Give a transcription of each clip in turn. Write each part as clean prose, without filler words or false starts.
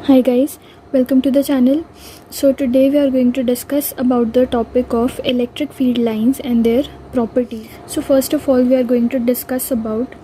Hi guys, welcome to the channel. So today we are going to discuss about the topic of electric field lines and their properties. So first of all we are going to discuss about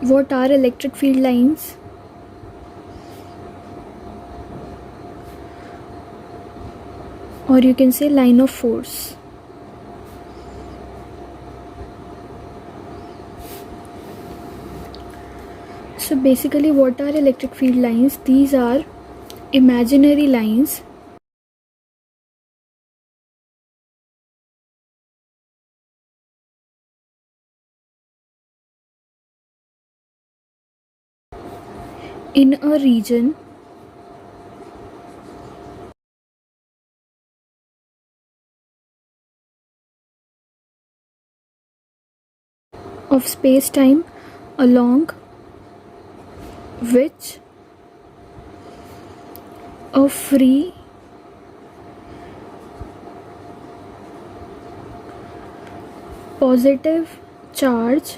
what are electric field lines, or you can say line of force. So basically what are electric field lines? These are imaginary lines in a region of space-time along which a free positive charge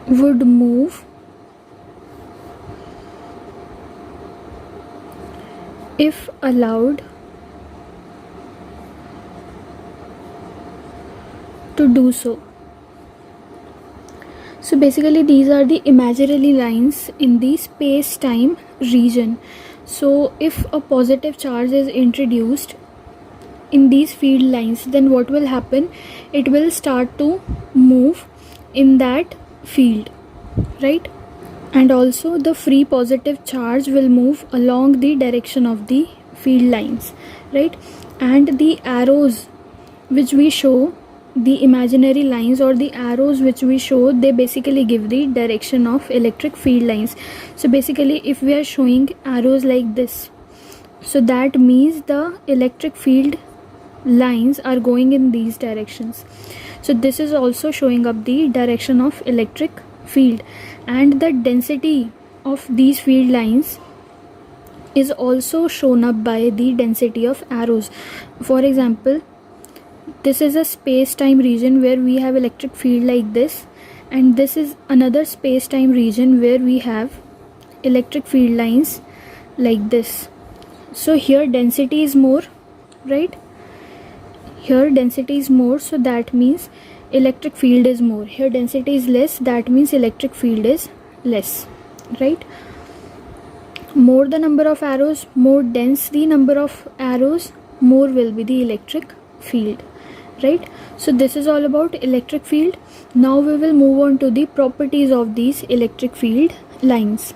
would move if allowed to do so. So basically these are the imaginary lines in the space-time region. So if a positive charge is introduced in these field lines, then what will happen? It will start to move in that field, right? And also the free positive charge will move along the direction of the field lines, right? And the arrows which we show, the imaginary lines or the arrows which we show, they basically give the direction of electric field lines. So basically if we are showing arrows like this, so that means the electric field lines are going in these directions. So this is also showing up the direction of electric field, and the density of these field lines is also shown up by the density of arrows. For example, this is a space-time region where we have electric field like this, and this is another space-time region where we have electric field lines like this. So here density is more, right? Here density is more, so that means electric field is more. Here density is less, that means electric field is less, right? More the number of arrows, more dense the number of arrows, more will be the electric field, right? So this is all about electric field. Now we will move on to the properties of these electric field lines.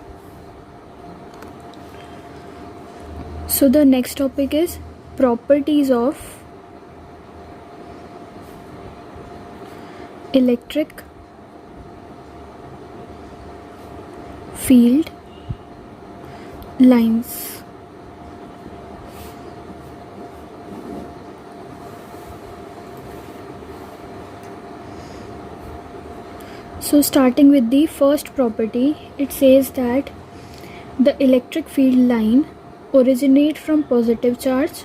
So the next topic is properties of electric field lines. So starting with the first property, it says that the electric field line originate from positive charge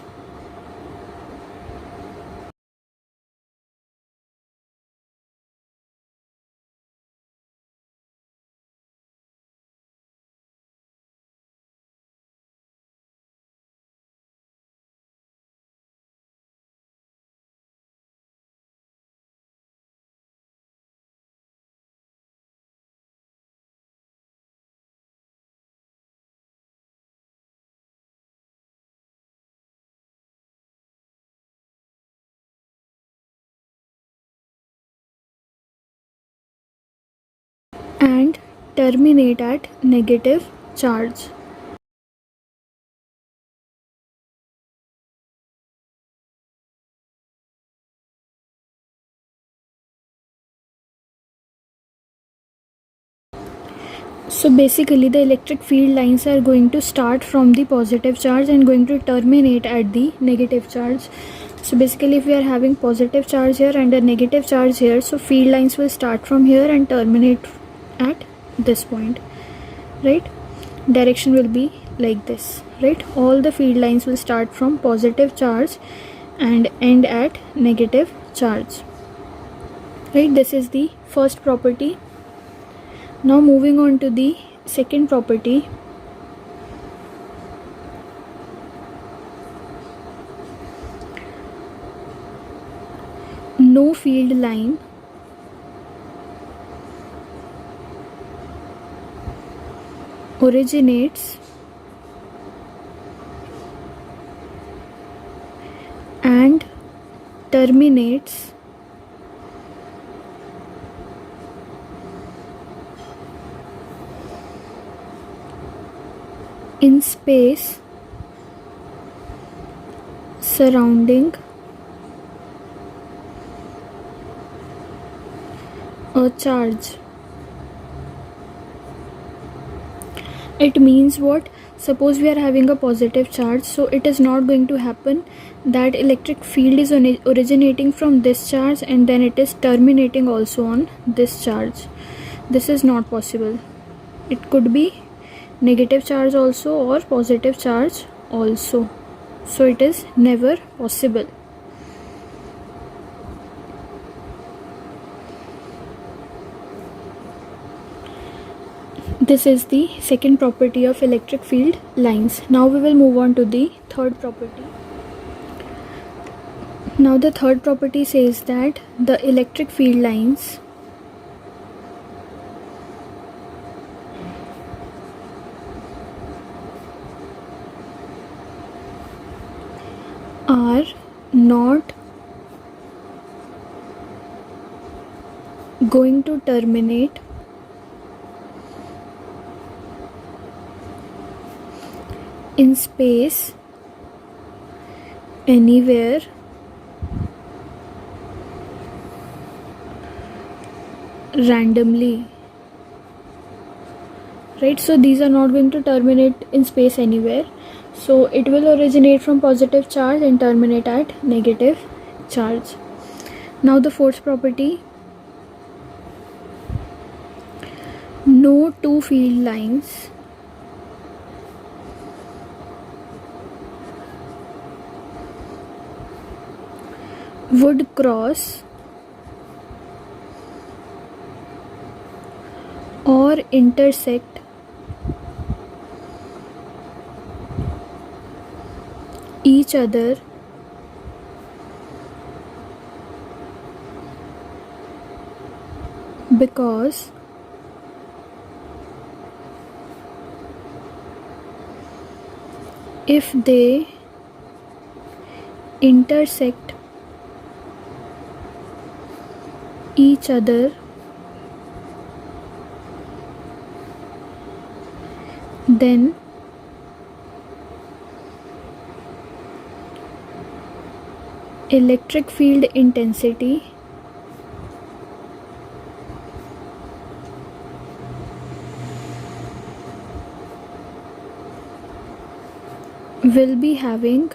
and terminate at negative charge. So basically the electric field lines are going to start from the positive charge and going to terminate at the negative charge. So basically if we are having positive charge here and a negative charge here, so field lines will start from here and terminate at this point, right? Direction will be like this, right? All the field lines will start from positive charge and end at negative charge, right? This is the first property. Now moving on to the second property. No field line originates and terminates in space surrounding a charge. It means what? Suppose we are having a positive charge, so it is not going to happen that electric field is originating from this charge and then it is terminating also on this charge. This is not possible. It could be negative charge also or positive charge also, so it is never possible. This is the second property of electric field lines. Now we will move on to the third property. Now the third property says that the electric field lines are not going to terminate in space anywhere randomly, right? So these are not going to terminate in space anywhere, so it will originate from positive charge and terminate at negative charge. Now the fourth property, no two field lines would cross or intersect each other because if they intersect each other, then electric field intensity will be having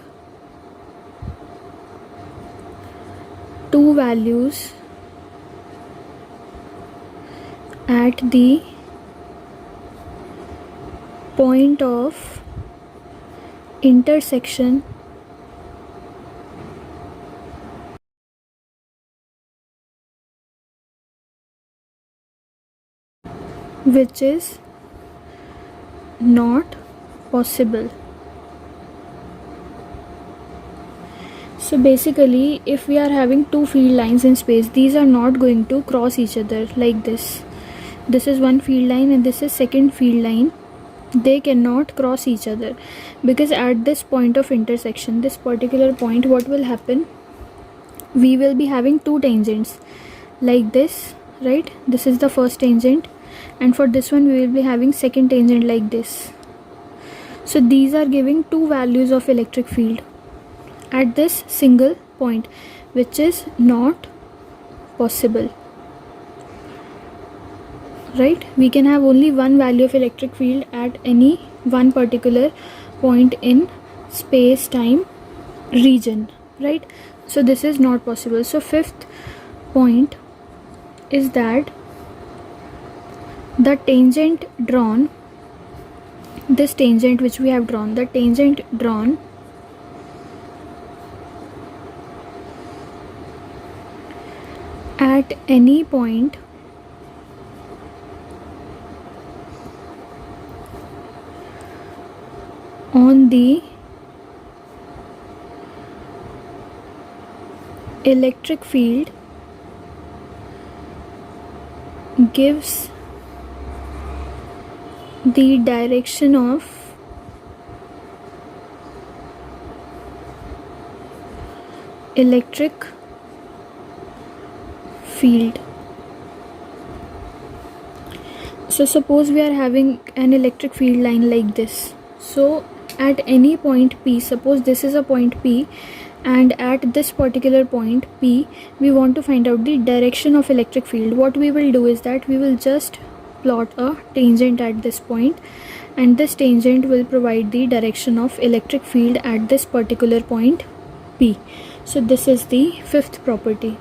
two values at the point of intersection which is not possible. So basically, if we are having two field lines in space, these are not going to cross each other like this. This is one field line and this is second field line. They cannot cross each other because at this point of intersection, this particular point, what will happen? We will be having two tangents like this, right? This is the first tangent, and for this one we will be having second tangent like this. So these are giving two values of electric field at this single point, which is not possible, right? We can have only one value of electric field at any one particular point in space time region, right? So this is not possible. So fifth point is that the tangent drawn, this tangent which we have drawn, the tangent drawn at at any point on the electric field gives the direction of electric field. So suppose we are having an electric field line like this. So at any point P, suppose this is a point P, and at this particular point P we want to find out the direction of electric field. What we will do is that we will just plot a tangent at this point, and this tangent will provide the direction of electric field at this particular point P. So this is the fifth property.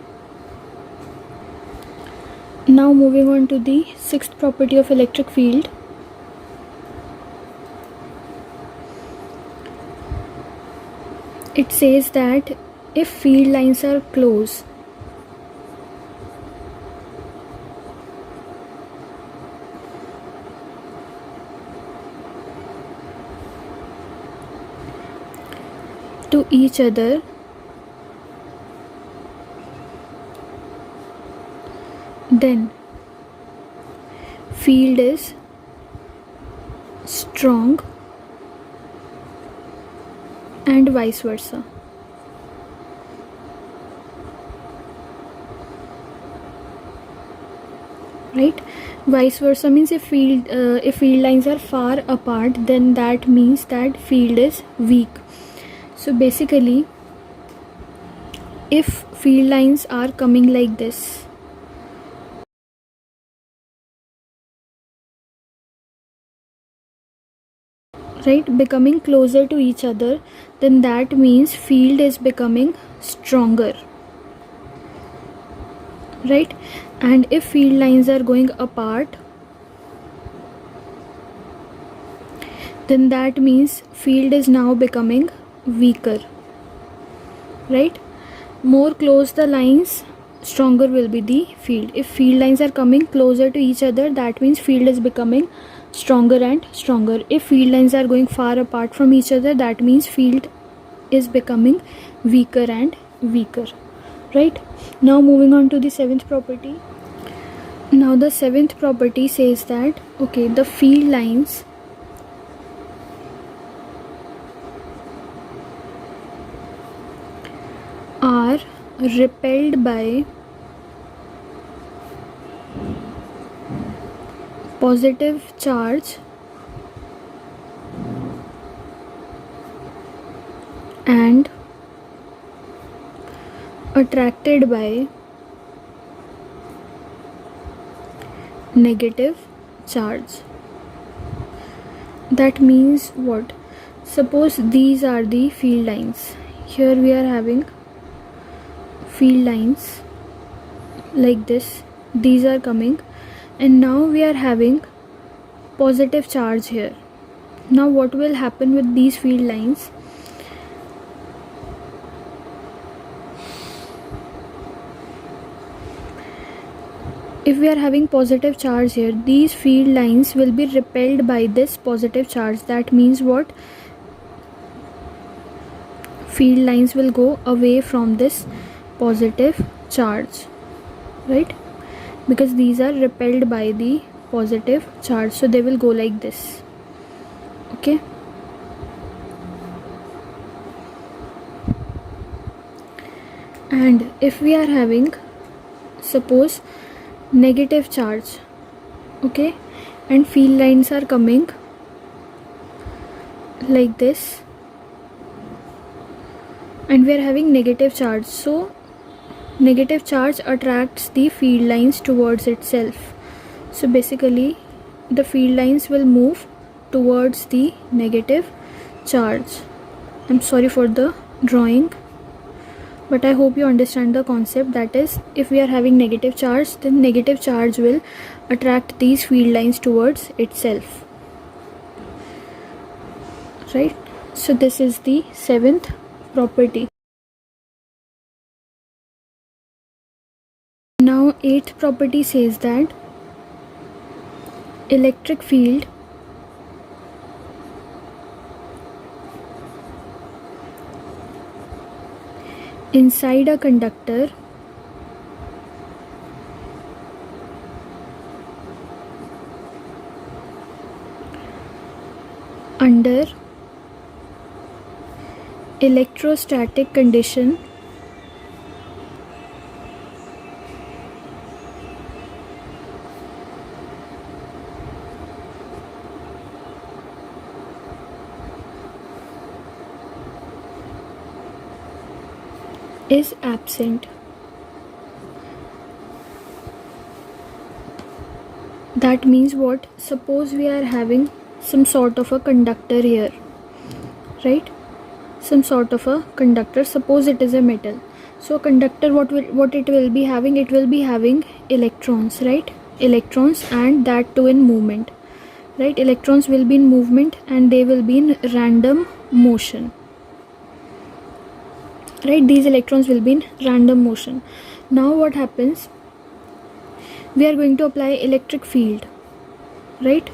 Now moving on to the sixth property of electric field. It says that if field lines are close to each other, then field is strong and vice versa. Right? Vice versa means if field lines are far apart, then that means that field is weak. So basically, if field lines are coming like this, right, becoming closer to each other, then that means field is becoming stronger, right? And if field lines are going apart, then that means field is now becoming weaker, right? More close the lines, stronger will be the field. If field lines are coming closer to each other, that means field is becoming stronger and stronger. If field lines are going far apart from each other, that means field is becoming weaker and weaker, right? Now moving on to the seventh property. Now the seventh property says that okay, the field lines are repelled by positive charge and attracted by negative charge. That means what? Suppose these are the field lines. Here we are having field lines like this. These are coming, and now we are having positive charge here. Now what will happen with these field lines? If we are having positive charge here, these field lines will be repelled by this positive charge. That means what? Field lines will go away from this positive charge, right? Because these are repelled by the positive charge, so they will go like this. Okay. And if we are having, suppose, negative charge, okay, and field lines are coming like this, and we are having negative charge, so negative charge attracts the field lines towards itself. So basically the field lines will move towards the negative charge. I'm sorry for the drawing, but I hope you understand the concept. That is, if we are having negative charge, then negative charge will attract these field lines towards itself, right? So this is the seventh property. Now eighth property says that electric field inside a conductor under electrostatic condition is absent. That means what? Suppose we are having some sort of a conductor here, right? Some sort of a conductor. Suppose it is a metal. So conductor, what it will be having? It will be having electrons, right? Electrons, and that too in movement, right? Electrons will be in movement and they will be in random motion, right? These electrons will be in random motion. Now what happens? We are going to apply electric field, right,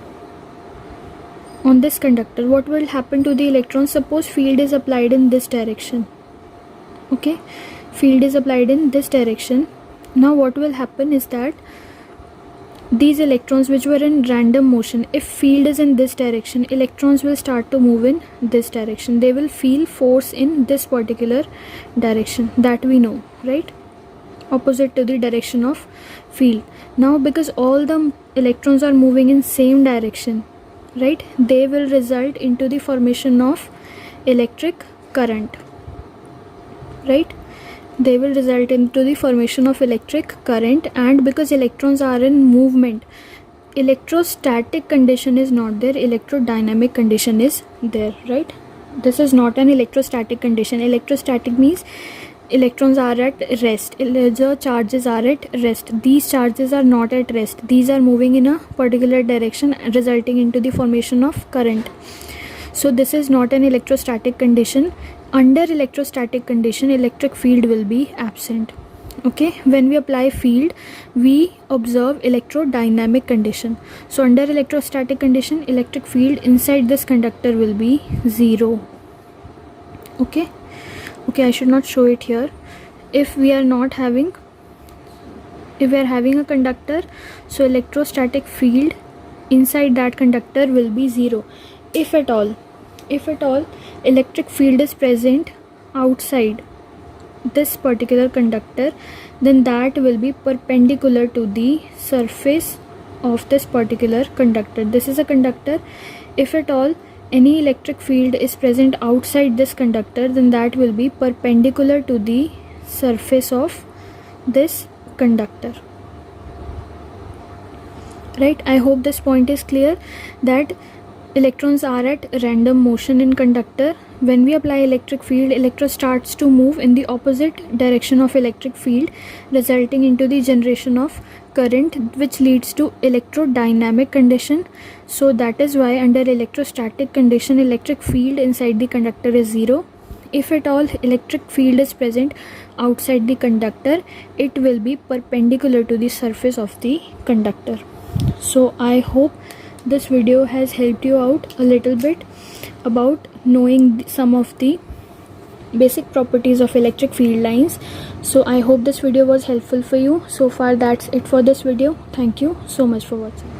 on this conductor. What will happen to the electrons? Suppose field is applied in this direction. Okay, field is applied in this direction. Now what will happen is that these electrons which were in random motion, if field is in this direction, electrons will start to move in this direction. They will feel force in this particular direction, that we know, right? Opposite to the direction of field. Now because all the electrons are moving in same direction, right, they will result into the formation of electric current, right? They will result into the formation of electric current. And because electrons are in movement, electrostatic condition is not there, electrodynamic condition is there, right? This is not an electrostatic condition. Electrostatic means electrons are at rest, the charges are at rest. These charges are not at rest, these are moving in a particular direction, resulting into the formation of current. So this is not an electrostatic condition. Under electrostatic condition, electric field will be absent. Okay, when we apply field, we observe electrodynamic condition. So under electrostatic condition, electric field inside this conductor will be 0. Okay, I should not show it here. If we are having a conductor, so electrostatic field inside that conductor will be 0. If at all electric field is present outside this particular conductor, then that will be perpendicular to the surface of this particular conductor. This is a conductor. If at all any electric field is present outside this conductor, then that will be perpendicular to the surface of this conductor, right? I hope this point is clear, that electrons are at random motion in conductor. When we apply electric field, electron starts to move in the opposite direction of electric field, resulting into the generation of current, which leads to electrodynamic condition. So that is why under electrostatic condition, electric field inside the conductor is 0. If at all electric field is present outside the conductor, it will be perpendicular to the surface of the conductor. So I hope this video has helped you out a little bit about knowing some of the basic properties of electric field lines. So I hope this video was helpful for you. So far that's it for this video. Thank you so much for watching.